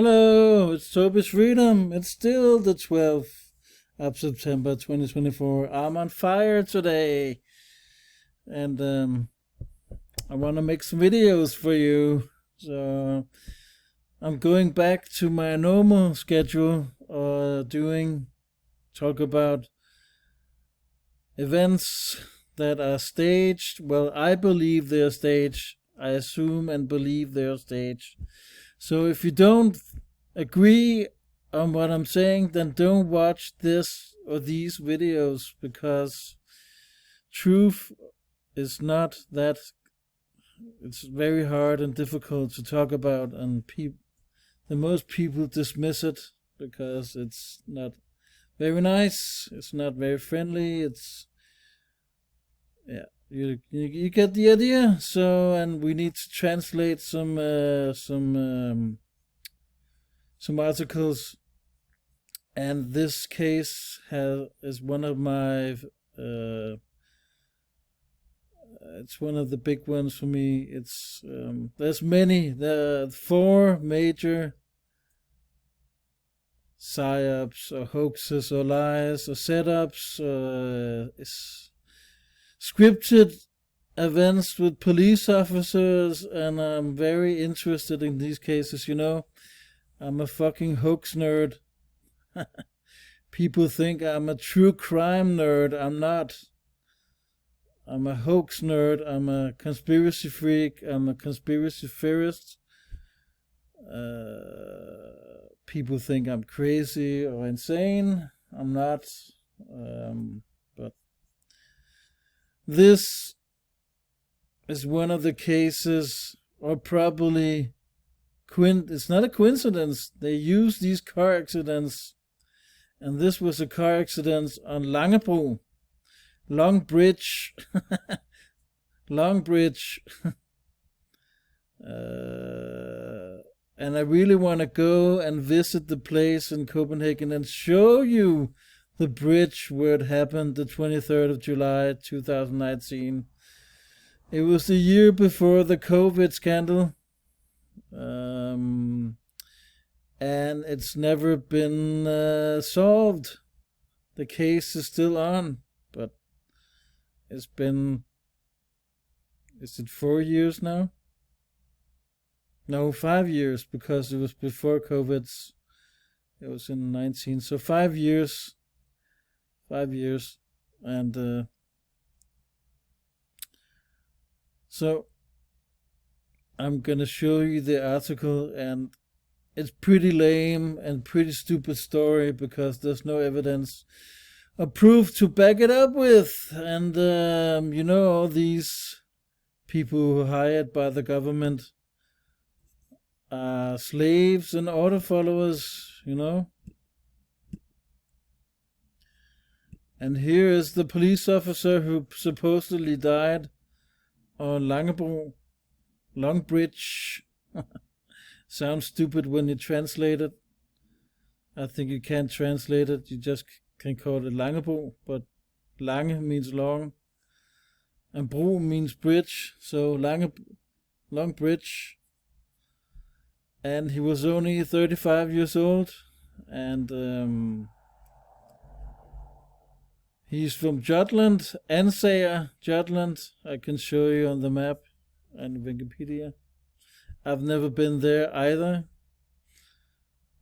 Hello, it's Toby's Freedom. It's still the 12th of September 2024. I'm on fire today. And I want to make some videos for you. So I'm going back to my normal schedule, talk about events that are staged. Well, I believe they're staged. I assume and believe they're staged. So if you don't agree on what I'm saying, then don't watch this or these videos, because truth is not that, it's very hard and difficult to talk about, and the most people dismiss it because it's not very nice, it's not very friendly, you get the idea. So, and we need to translate some articles, and this case is one of my it's one of the big ones for me. It's there's many, the four major psyops or hoaxes or lies or setups, scripted events with police officers, and I'm very interested in these cases. I'm a fucking hoax nerd. People think I'm a true crime nerd. I'm not. I'm a hoax nerd. I'm a conspiracy freak. I'm a conspiracy theorist. People think I'm crazy or insane. I'm not. But this is one of the cases, or probably it's not a coincidence. They use these car accidents, and this was a car accident on Langebro, Long Bridge, Long Bridge. And I really want to go and visit the place in Copenhagen and show you the bridge where it happened, the 23rd of July 2019. It was the year before the COVID scandal. And it's never been solved. The case is still on, but it's been, is it 4 years now? No, 5 years, because it was before COVID. It was in 19, so 5 years. 5 years. And so I'm gonna show you the article, and it's pretty lame and pretty stupid story because there's no evidence or proof to back it up with. And all these people who are hired by the government are slaves and order followers, And here is the police officer who supposedly died on Langebro, Long Bridge. Sounds stupid when you translate it. I think you can't translate it. You just can call it Langebro, but Lange means long, and bro means bridge. So Long Bridge. And he was only 35 years old, and he's from Jutland, Ansager, Jutland. I can show you on the map and Wikipedia. I've never been there either.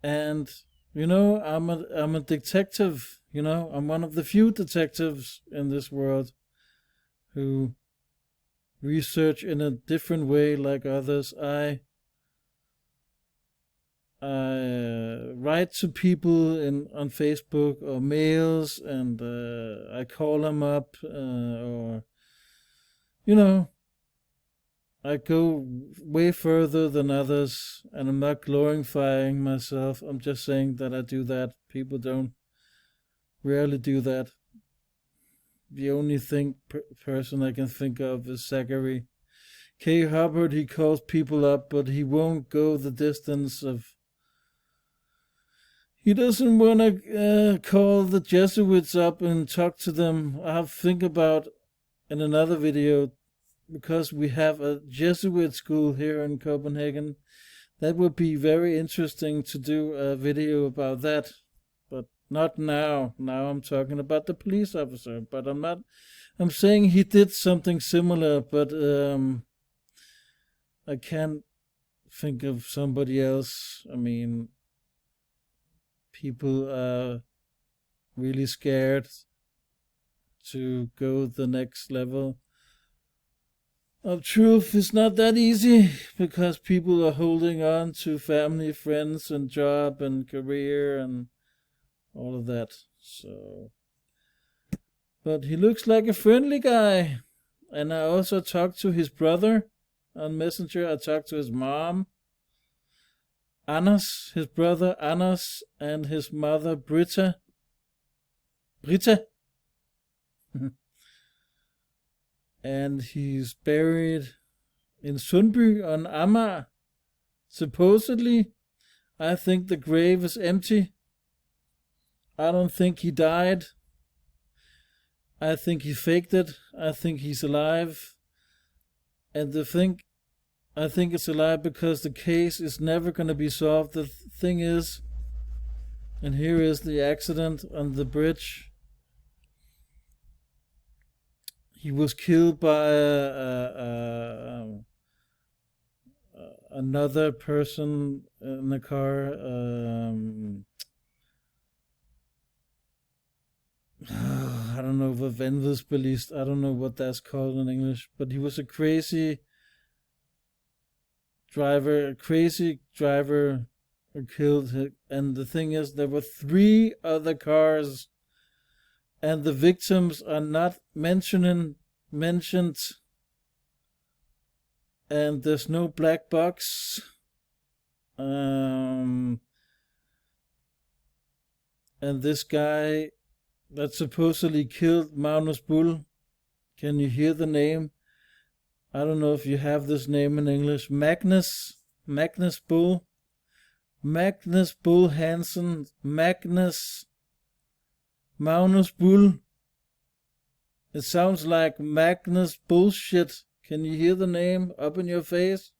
And I'm a detective. I'm one of the few detectives in this world who research in a different way like others. I write to people on Facebook or mails, and I call them up, or I go way further than others, and I'm not glorifying myself. I'm just saying that I do that. People don't rarely do that. The only person I can think of is Zachary K. Hubbard. He calls people up, but he won't go the distance of. He doesn't want to call the Jesuits up and talk to them. I have to think about in another video, because we have a Jesuit school here in Copenhagen. That would be very interesting to do a video about that, but not now. Now I'm talking about the police officer, but I'm saying he did something similar, but I can't think of somebody else. I mean, people are really scared to go the next level of truth. Is not that easy because people are holding on to family, friends, and job and career and all of that. So, but he looks like a friendly guy. And I also talked to his brother on Messenger. I talked to his mom, Anders, his brother Anders, and his mother Britta. And he's buried in Sundby on Amager. Supposedly, I think the grave is empty. I don't think he died. I think he faked it. I think he's alive. And I think it's alive because the case is never going to be solved. The thing is, and here is the accident on the bridge. He was killed by another person in the car. I don't know, vanvidsbilist. I don't know what that's called in English, but he was a crazy driver who killed him. And the thing is, there were 3 other cars, and the victims are not mentioned, and there's no black box. And this guy that supposedly killed Magnus buhl, can you hear the name? I don't know if you have this name in English. Magnus Buhl Hansen, Magnus Buhl. It sounds like Magnus bullshit. Can you hear the name up in your face?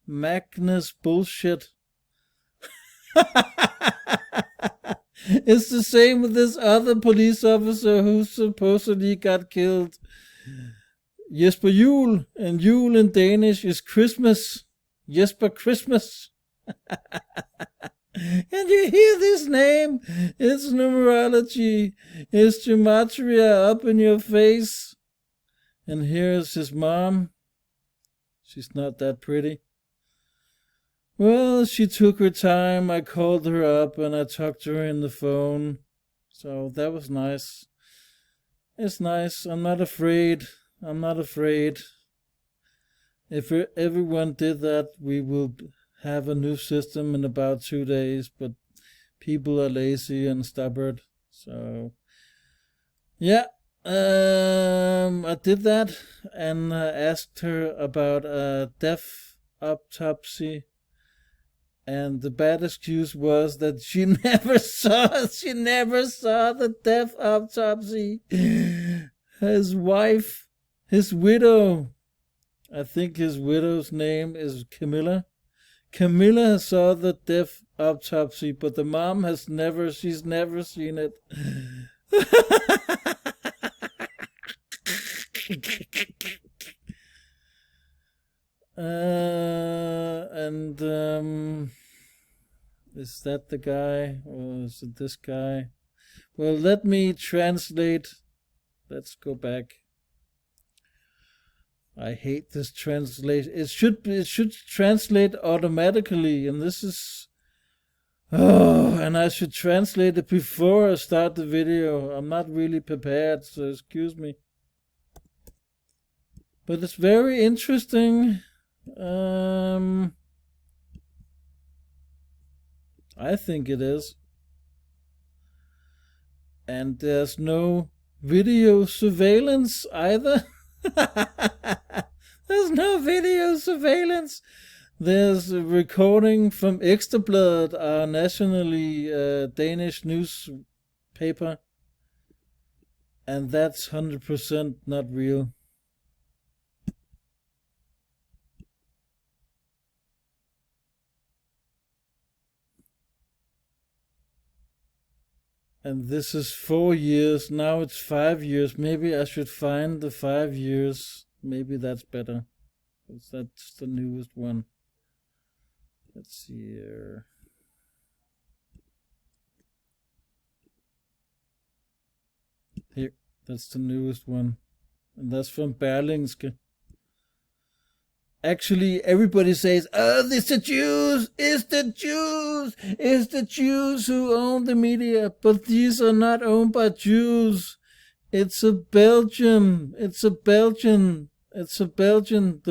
Magnus bullshit. It's the same with this other police officer who supposedly got killed. Jesper Jul, and Jul in Danish is Christmas. Jesper Christmas. And you hear this name? It's numerology. It's gematria up in your face. And here's his mom. She's not that pretty. Well, she took her time. I called her up and I talked to her in the phone. So that was nice. It's nice. I'm not afraid. If everyone did that, we will have a new system in about 2 days. But people are lazy and stubborn. So, yeah. I did that and asked her about a death autopsy. And the bad excuse was that she never saw the death autopsy. His wife, his widow, I think his widow's name is Camilla. Camilla saw the death autopsy, but the mom she's never seen it. Is that the guy or is it this guy? Well, let me translate. Let's go back. I hate this translation. It should translate automatically, and this is and I should translate it before I start the video. I'm not really prepared, so excuse me. But it's very interesting. I think it is. And there's no video surveillance either. There's no video surveillance. There's a recording from Ekstrabladet, our nationally Danish newspaper. And that's 100% not real. And this is 4 years. Now it's 5 years. Maybe I should find the 5 years. Maybe that's better. That's the newest one. Let's see here. Here, that's the newest one. And that's from Berlingske. Actually, everybody says, oh, it's the Jews, it's the Jews, it's the Jews who own the media. But these are not owned by Jews. It's a Belgian. The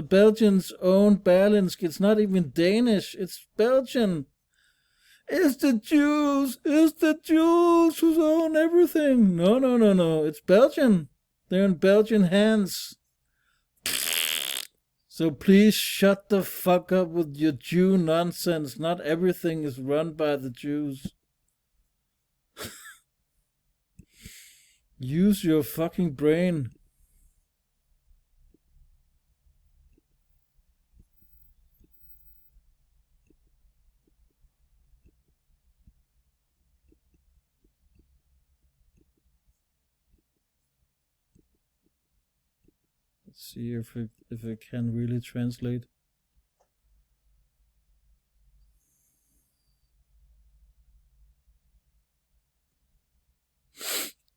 Belgians own Berlingske. It's not even Danish. It's Belgian. It's the Jews who own everything. No. It's Belgian. They're in Belgian hands. So please shut the fuck up with your Jew nonsense. Not everything is run by the Jews. Use your fucking brain. Let's see if I can really translate.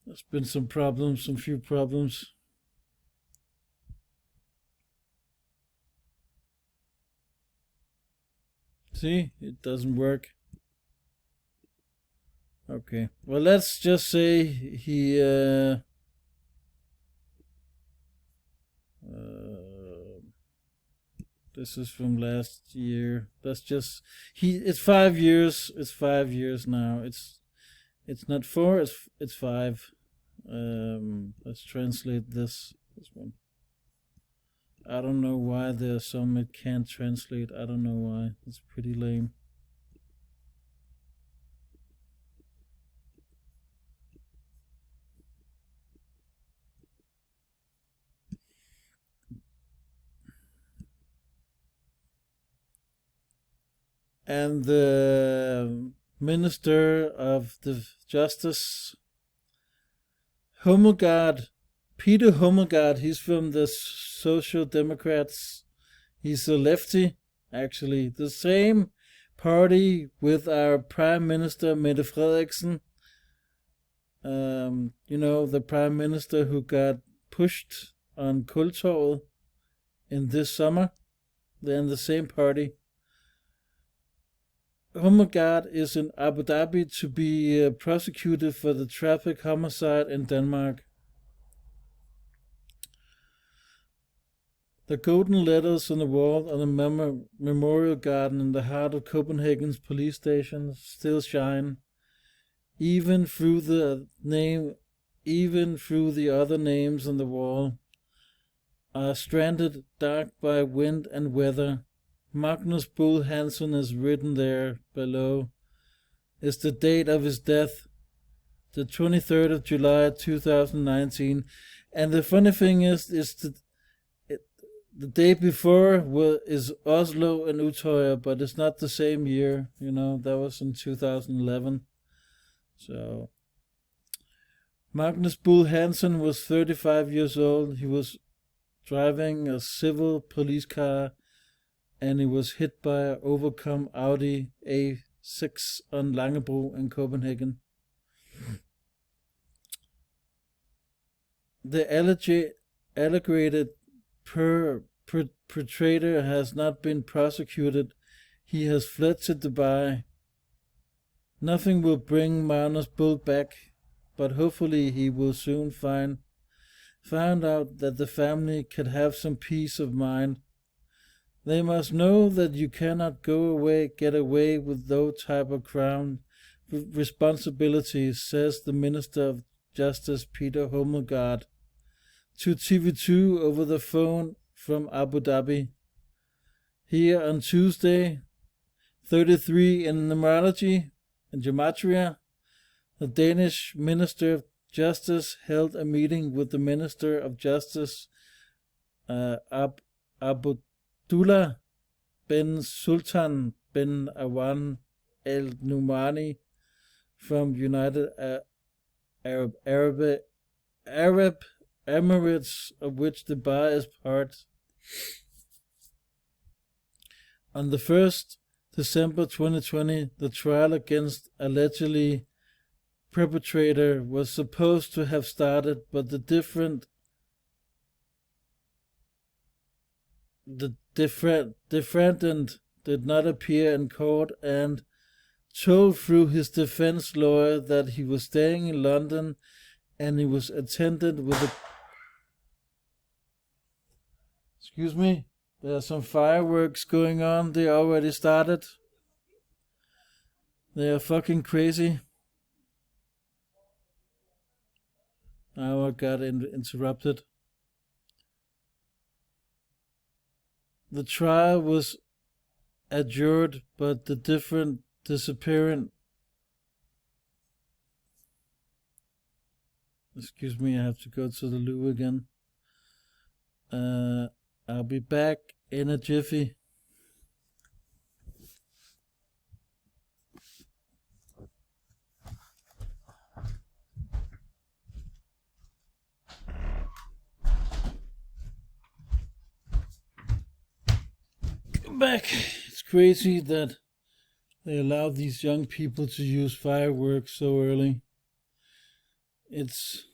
There's been some few problems. See, it doesn't work. Okay, well, let's just say he this is from last year. That's just it's 5 years. It's 5 years now. It's not 4. It's 5. Let's translate this one. I don't know why there's some it can't translate. I don't know why. It's pretty lame. And the Minister of the Justice, Hummelgaard, Peter Hummelgaard, he's from the Social Democrats. He's a lefty, actually. The same party with our Prime Minister, Mette Frederiksen. You know, the Prime Minister who got pushed on Kultorvet in this summer. They're in the same party. Hummelgaard is in Abu Dhabi to be prosecuted for the traffic homicide in Denmark. The golden letters on the wall on the memorial garden in the heart of Copenhagen's police station still shine, even through the other names on the wall are stranded dark by wind and weather. Magnus Buhl is written there below. Is the date of his death, the 23rd of July 2019. And the funny thing is the day before is Oslo and Utøya, but it's not the same year. You know, that was in 2011. So Magnus Buhl was 35 years old. He was driving a civil police car, and he was hit by an overcome Audi A6 on Langebro in Copenhagen. The alleged perpetrator has not been prosecuted. He has fled to Dubai. Nothing will bring Magnus Buhl back, but hopefully he will soon find out that the family can have some peace of mind. They must know that you cannot get away with those type of crime responsibilities, says the Minister of Justice Peter Hummelgaard to TV2 over the phone from Abu Dhabi. Here on Tuesday, 33 in Gematria, the Danish Minister of Justice held a meeting with the Minister of Justice Abdullah bin Sultan bin Awan Al Numani from United Arab Arab Emirates, of which Dubai is part. On the 1st December 2020, the trial against allegedly perpetrator was supposed to have started, but the defendant did not appear in court and told through his defense lawyer that he was staying in London and he was attended with a... Excuse me, there are some fireworks going on. They already started. They are fucking crazy. Now I got interrupted. The trial was adjourned, but the disappearance... Excuse me, I have to go to the loo again. I'll be back in a jiffy. Come back. It's crazy that they allow these young people to use fireworks so early. It's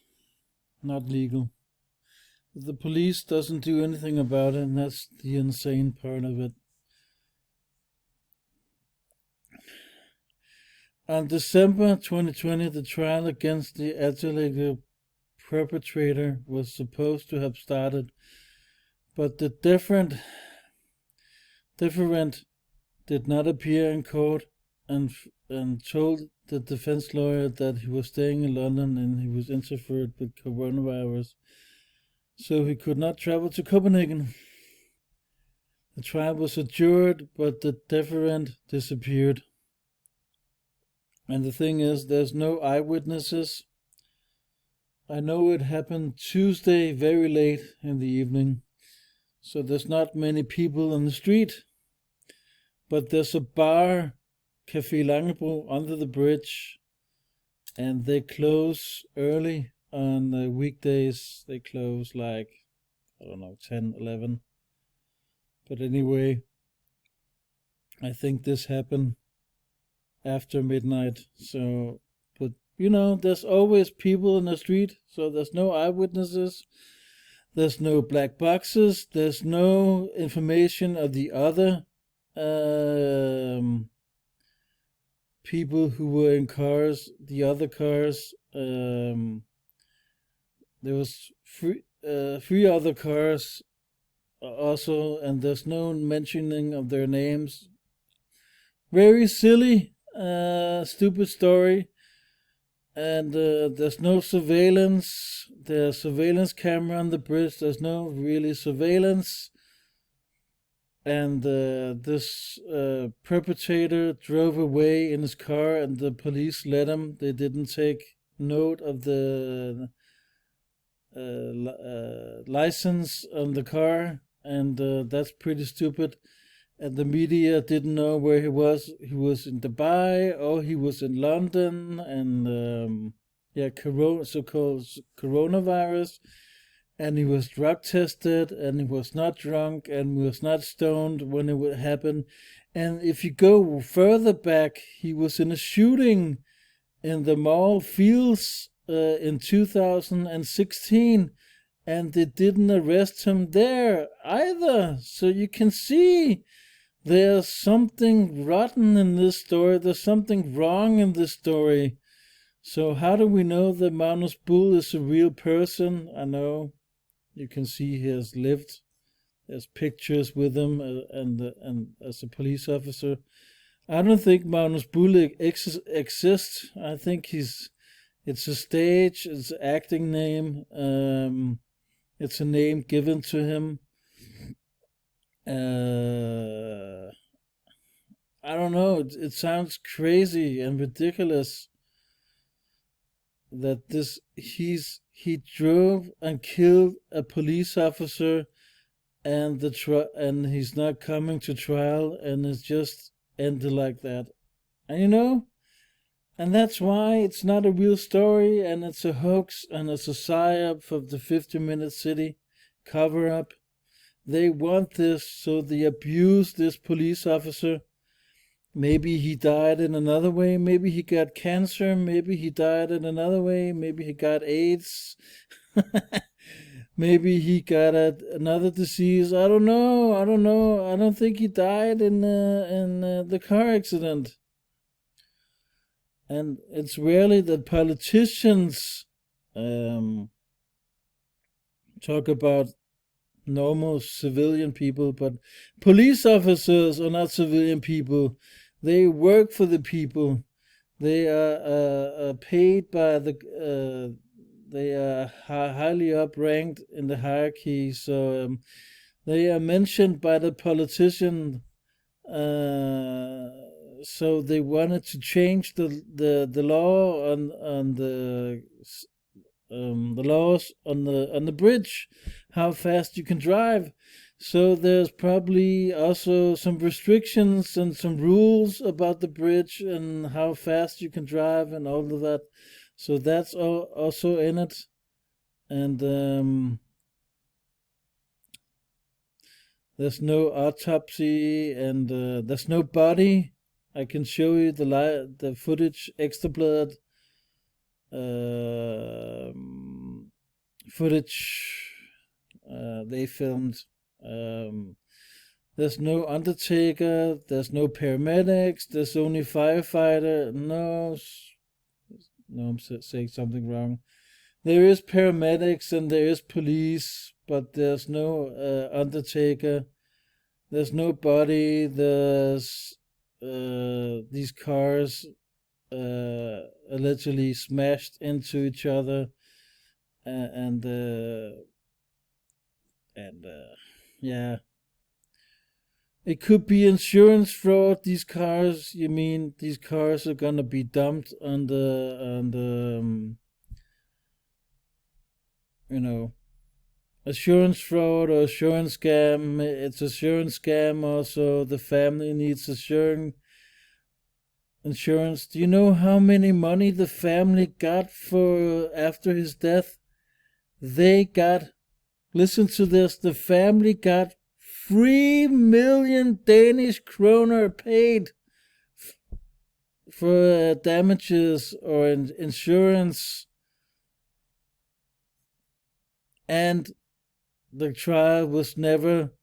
not legal. But the police doesn't do anything about it, and that's the insane part of it. On December 2020, the trial against the alleged perpetrator was supposed to have started, but the different did not appear in court and told the defense lawyer that he was staying in London and he was interfered with coronavirus, so he could not travel to Copenhagen. The trial was adjourned, but the defendant disappeared. And the thing is, there's no eyewitnesses. I know it happened Tuesday very late in the evening, so there's not many people on the street. But there's a bar, Café Langebro, under the bridge, and they close early on the weekdays. They close like, 10, 11. But anyway, I think this happened after midnight. So, but there's always people in the street, so there's no eyewitnesses. There's no black boxes. There's no information of the other people who were in cars, the other cars. There was three other cars also, and there's no mentioning of their names. Very silly, stupid story. And there's no surveillance. There's surveillance camera on the bridge. There's no really surveillance. And this perpetrator drove away in his car, and the police let him. They didn't take note of the license on the car, and that's pretty stupid. And the media didn't know where he was. He was in Dubai, or he was in London, and so-called coronavirus. And he was drug tested, and he was not drunk, and he was not stoned when it would happen. And if you go further back, he was in a shooting in the Mall Fields in 2016, and they didn't arrest him there either. So you can see there's something rotten in this story. There's something wrong in this story. So how do we know that Magnus Buhl is a real person? I know. You can see he has lived. There's pictures with him and as a police officer. I don't think Magnus Buhl exists. I think it's a stage. It's an acting name. It's a name given to him. I don't know. It sounds crazy and ridiculous that he drove and killed a police officer, and and he's not coming to trial, and it's just ended like that. And And that's why it's not a real story, and it's a hoax, and it's a psyop of the 50-minute city cover up. They want this, so they abuse this police officer. Maybe he died in another way. Maybe he got cancer. Maybe he died in another way. Maybe he got AIDS. Maybe he got another disease. I don't know. I don't know. I don't think he died in the car accident. And it's rarely that politicians talk about normal civilian people, but police officers are not civilian people. They work for the people. They are paid by they are highly up ranked in the hierarchy, so they are mentioned by the politician. So they wanted to change the law on the laws on the bridge, how fast you can drive. So there's probably also some restrictions and some rules about the bridge and how fast you can drive and all of that. So that's also in it. And there's no autopsy, and there's no body. I can show you the footage, extra blood footage they filmed. There's no undertaker, there's no paramedics, there's only firefighter. No, I'm saying something wrong. There is paramedics and there is police, but there's no undertaker. There's no body. There's these cars allegedly smashed into each other, and yeah, it could be insurance fraud. These cars, you mean these cars are gonna be dumped on the assurance fraud or assurance scam. It's assurance scam also. The family needs insurance. Do you know how many money the family got for after his death? They got, listen to this, the family got 3 million Danish kroner paid for damages or insurance. And the trial was never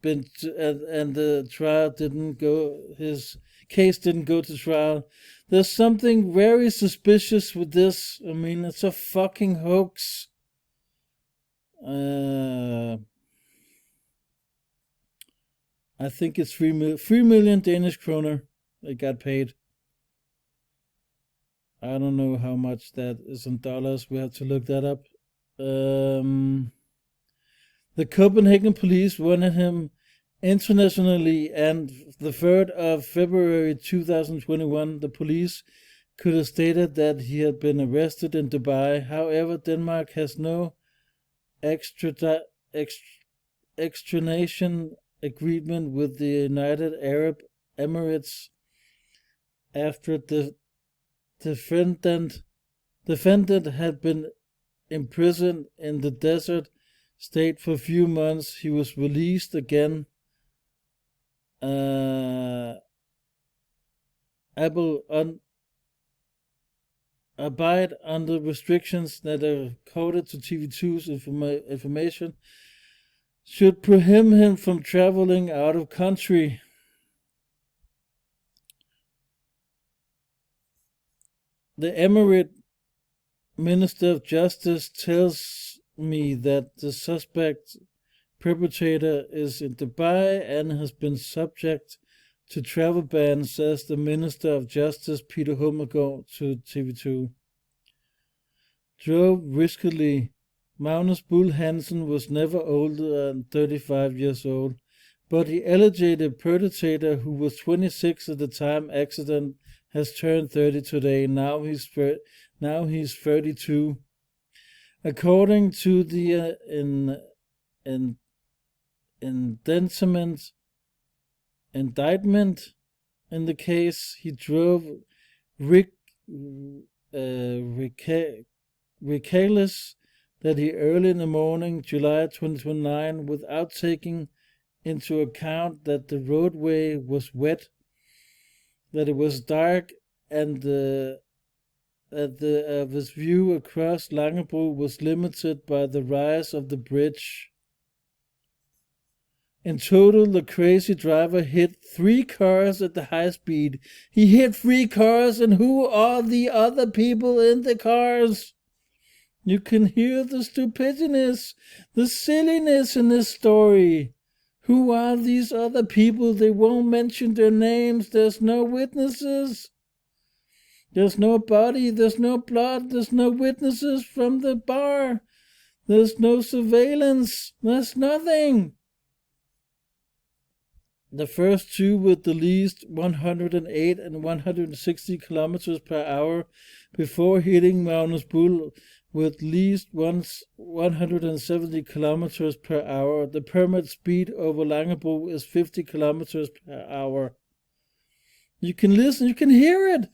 been and the trial didn't go, his case didn't go to trial. There's something very suspicious with this. I mean, it's a fucking hoax. I think it's 3 million Danish kroner they got paid. I don't know how much that is in dollars. We have to look that up. The Copenhagen police wanted him internationally, and the 3rd of February 2021, the police could have stated that he had been arrested in Dubai. However, Denmark has no extradition agreement with the United Arab Emirates after the defendant had been imprisoned in the desert state for a few months. He was released again. Abide under restrictions that are according to TV2's information should prohibit him from traveling out of country. The Emirate Minister of Justice tells me that the suspect perpetrator is in Dubai and has been subject to travel ban, says the Minister of Justice Peter Hummelgaard to TV2. Drove riskily. Magnus Buhl Hansen was never older than 35 years old, but the alleged perpetrator, who was 26 at the time accident, has turned 30 today. Now he's 32. According to the indictment in the case, he drove Rick Recalus that he early in the morning, July 2029, without taking into account that the roadway was wet, that it was dark, and his view across Langebro was limited by the rise of the bridge. In total, the crazy driver hit 3 cars at the high speed. He hit 3 cars, and who are the other people in the cars? You can hear the stupidness, the silliness in this story. Who are these other people? They won't mention their names. There's no witnesses. There's no body. There's no blood. There's no witnesses from the bar. There's no surveillance. There's nothing. The first 2 with the least 108 and 160 kilometers per hour before hitting Magnus buhl with least 170 kilometers per hour. The permit speed over Langebro is 50 kilometers per hour. You can listen, you can hear it.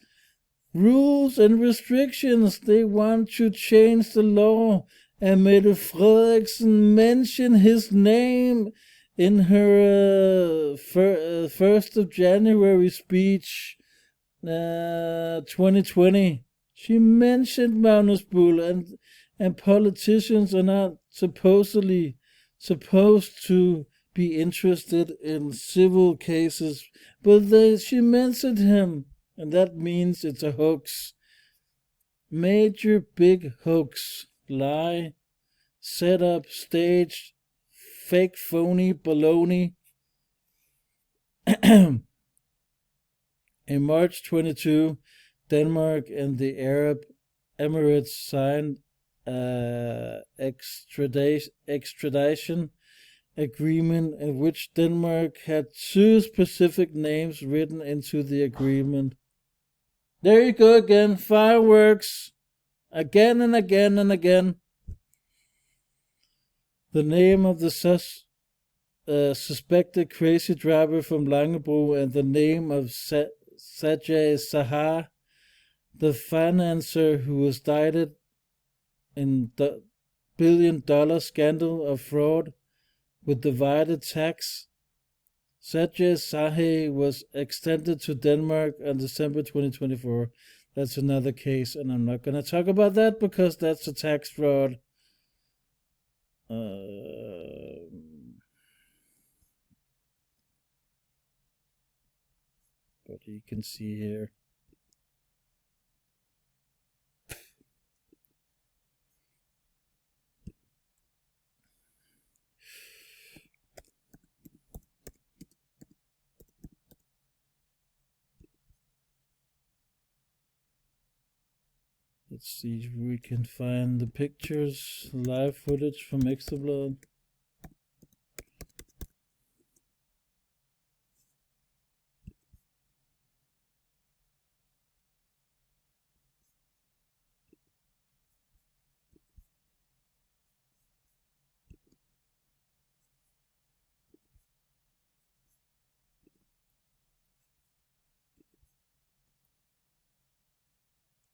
Rules and restrictions, they want to change the law. And Mette Frederiksen mention his name in her 1st of January speech, 2020. She mentioned Magnus buhl, and politicians are not supposedly supposed to be interested in civil cases, but she mentioned him, and that means it's a hoax. Major big hoax, lie, set up, staged, fake, phony, baloney. In March 22, Denmark and the Arab Emirates signed an extradition agreement in which Denmark had 2 specific names written into the agreement. There you go again, fireworks, again and again and again. The name of the suspected crazy driver from Langebro and the name of Sajay Sahar, the financier who was indicted in the $1 billion scandal of fraud with divided tax. Sajay Sahar was extended to Denmark on December 2024. That's another case, and I'm not going to talk about that because that's a tax fraud. But you can see here. Let's see if we can find the pictures, live footage from Ekstrabladet.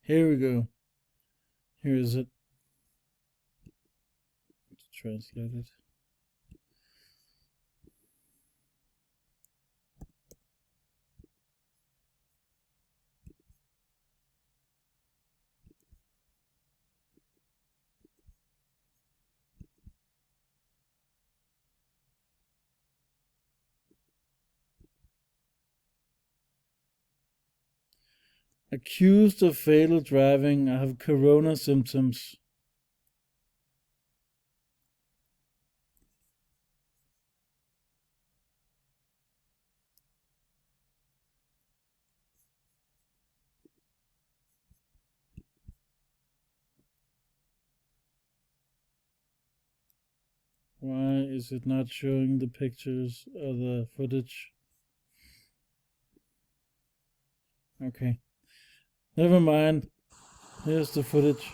Here we go. Here is it. Let's translate it. Accused of fatal driving, I have corona symptoms. Why is it not showing the pictures or the footage? Okay. Never mind. Here's the footage.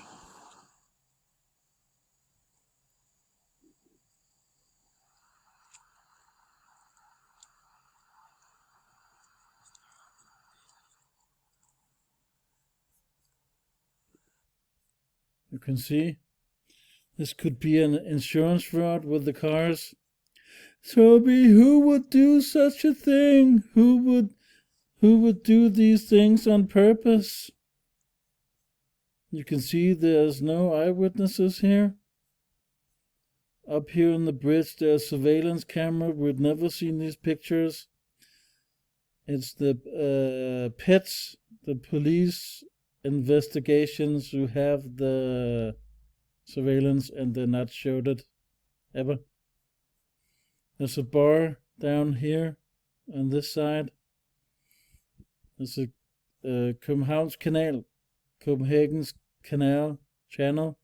You can see this could be an insurance fraud with the cars. Toby, who would do such a thing? Who would do these things on purpose? You can see there's no eyewitnesses here. Up here on the bridge there's surveillance camera. We've never seen these pictures. It's the pets, the police investigations who have the surveillance, and they're not showed it ever. There's a bar down here on this side. There's a Copenhagen's Canal channel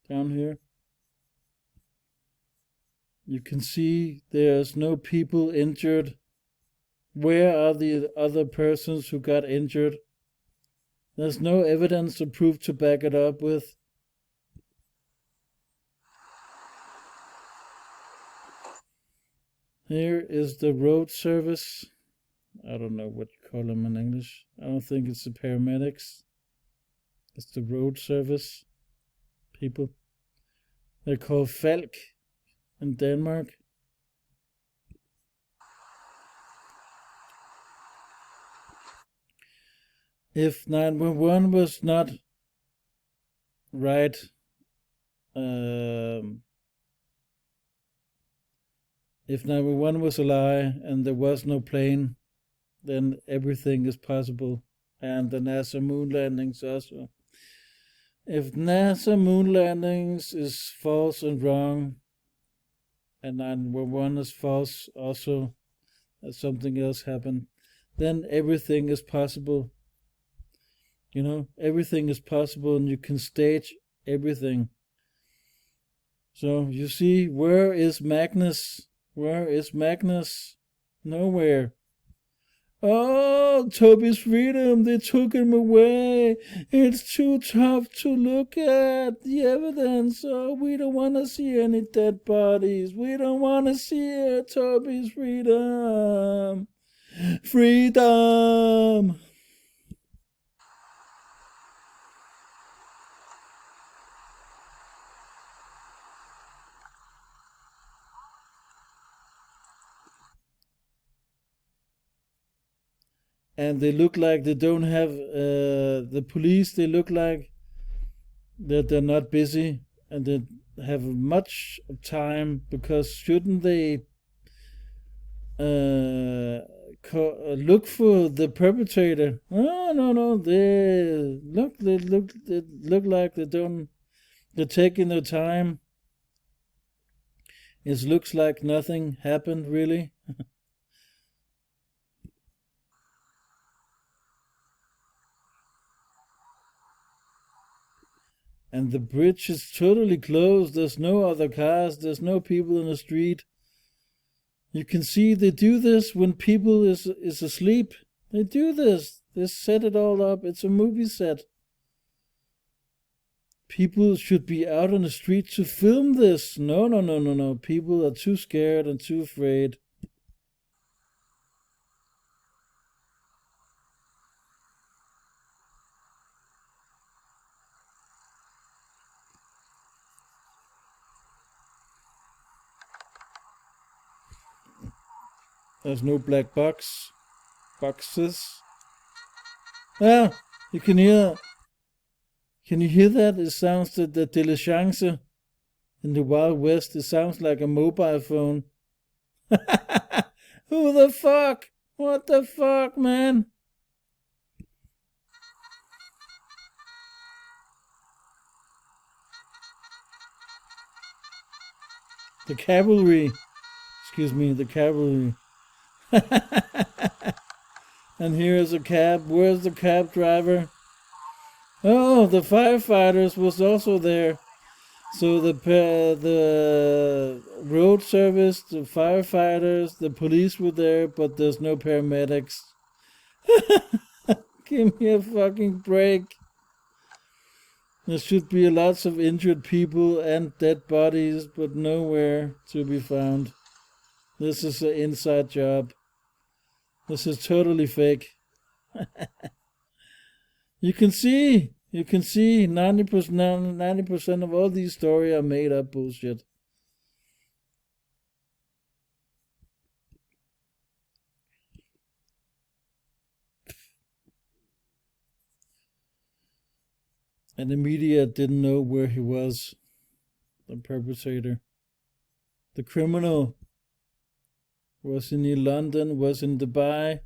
down here. You can see there's no people injured. Where are the other persons who got injured? There's no evidence or proof to back it up with. Here is the road service. I don't know what you call them in English. I don't think it's the paramedics. It's the road service people. They're called Falk in Denmark. If 911 was not right, if 911 was a lie and there was no plane, then everything is possible. And the NASA moon landings also. If NASA moon landings is false and wrong, and 911 is false also, that something else happened, then everything is possible. You know, everything is possible, and you can stage everything. So you see, where is Magnus? Where is Magnus? Nowhere. Oh, Toby's freedom, they took him away. It's too tough to look at the evidence. Oh, we don't want to see any dead bodies. We don't want to see it. Toby's freedom. Freedom. And they look like they don't have the police. They look like that they're not busy and they have much time, because shouldn't they look for the perpetrator? Oh, no, they look like they don't. They're taking their time. It looks like nothing happened really. And the bridge is totally closed. There's no other cars. There's no people in the street. You can see they do this when people is asleep. They do this. They set it all up. It's a movie set. People should be out on the street to film this. No. People are too scared and too afraid. There's no black boxes. Ah, you can hear. Can you hear that? It sounds the diligence in the Wild West. It sounds like a mobile phone. Who the fuck? What the fuck, man? The cavalry. Excuse me, the cavalry. And here is a cab. Where's the cab driver? Oh, the firefighters was also there. So the road service, the firefighters, the police were there, but there's no paramedics. Give me a fucking break. There should be lots of injured people and dead bodies, but nowhere to be found. This is an inside job. This is totally fake. You can see You can see 90% of all these stories are made up bullshit. And the media didn't know where he was, the perpetrator. The criminal was in London, was in Dubai,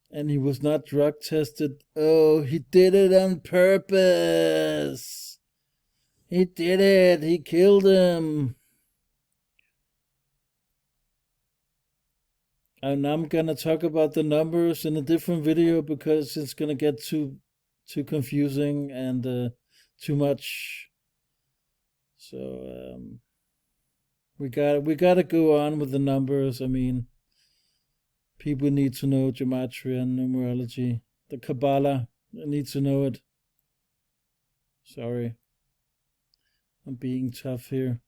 and he was not drug tested. Oh, he did it on purpose. He did it. He killed him. And I'm gonna talk about the numbers in a different video because it's gonna get too confusing and too much. So we gotta go on with the numbers. I mean, people need to know gematria and numerology. The Kabbalah, they need to know it. Sorry, I'm being tough here.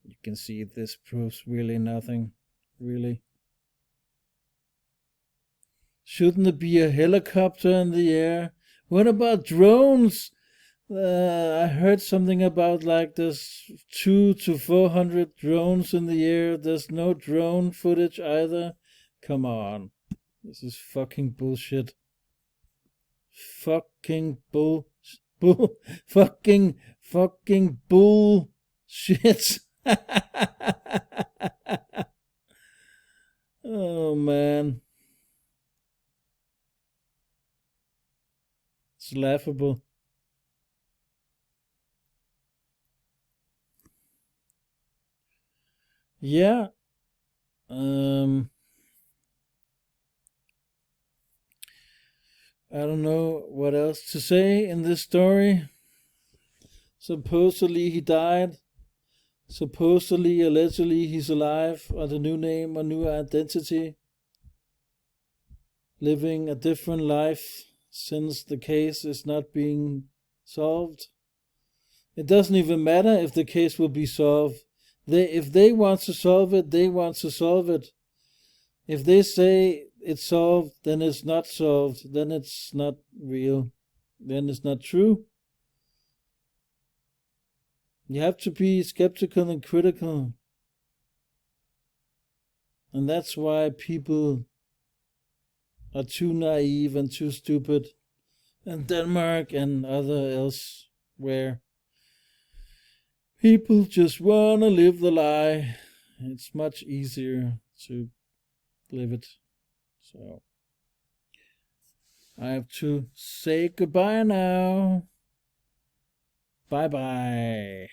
You can see this proves really nothing, really. Shouldn't there be a helicopter in the air? What about drones? I heard something about like there's 200 to 400 drones in the air. There's no drone footage either. Come on. This is fucking bullshit. Fucking fucking bullshit. Oh man. It's laughable. Yeah. I don't know what else to say in this story. Supposedly he died. Supposedly, allegedly, he's alive under a new name, a new identity. Living a different life since the case is not being solved. It doesn't even matter if the case will be solved. If they want to solve it, they want to solve it. If they say it's solved, then it's not solved. Then it's not real. Then it's not true. You have to be skeptical and critical. And that's why people are too naive and too stupid in Denmark and other elsewhere. People just want to live the lie. It's much easier to live it. So I have to say goodbye now. Bye bye.